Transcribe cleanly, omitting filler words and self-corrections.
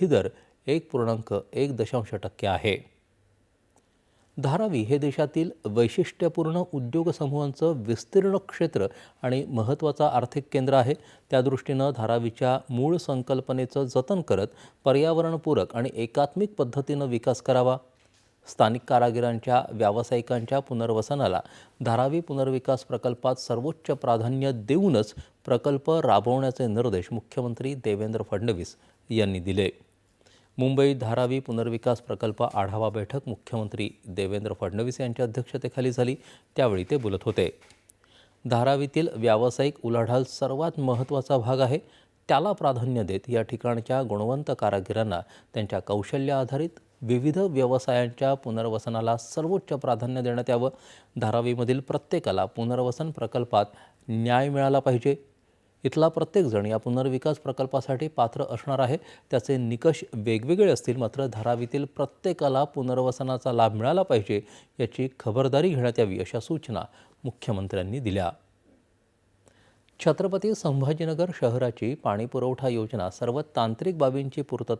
वृद्धिदर 1.1% आहे. धारावी हे देशातील वैशिष्ट्यपूर्ण उद्योग समूहांचं विस्तीर्ण क्षेत्र आणि महत्त्वाचं आर्थिक केंद्र आहे. त्या दृष्टीनं धारावीच्या मूळ संकल्पनेचं जतन करत पर्यावरणपूरक आणि एकात्मिक पद्धतीनं विकास करावा. स्थानिक कारागिरांच्या व्यावसायिकांच्या पुनर्वसनाला धारावी पुनर्विकास प्रकल्पात सर्वोच्च प्राधान्य देऊनच प्रकल्प राबवण्याचे निर्देश मुख्यमंत्री देवेंद्र फडणवीस यांनी दिले. मुंबईत धारावी पुनर्विकास प्रकल्प आढावा बैठक मुख्यमंत्री देवेंद्र फडणवीस यांच्या अध्यक्षतेखाली झाली. त्यावेळी ते बोलत होते. धारावीतील व्यावसायिक उलाढाल सर्वात महत्त्वाचा भाग आहे. त्याला प्राधान्य देत या ठिकाणच्या गुणवंत कारागिरांना त्यांच्या कौशल्य आधारित विविध व्यवसायांच्या पुनर्वसनाला सर्वोच्च प्राधान्य देण्यात यावं. धारावीमधील प्रत्येकाला पुनर्वसन प्रकल्पात न्याय मिळाला पाहिजे. इथला प्रत्येकजण या पुनर्विकास प्रकल्पासाठी पात्र असणार आहे. त्याचे निकष वेगवेगळे असतील, मात्र धारावीतील प्रत्येकाला पुनर्वसनाचा लाभ मिळाला पाहिजे याची खबरदारी घेण्यात यावी, अशा सूचना मुख्यमंत्र्यांनी दिल्या. छत्रपती संभाजीनगर शहराची पाणीपुरवठा योजना सर्व तांत्रिक बाबींची पूर्तता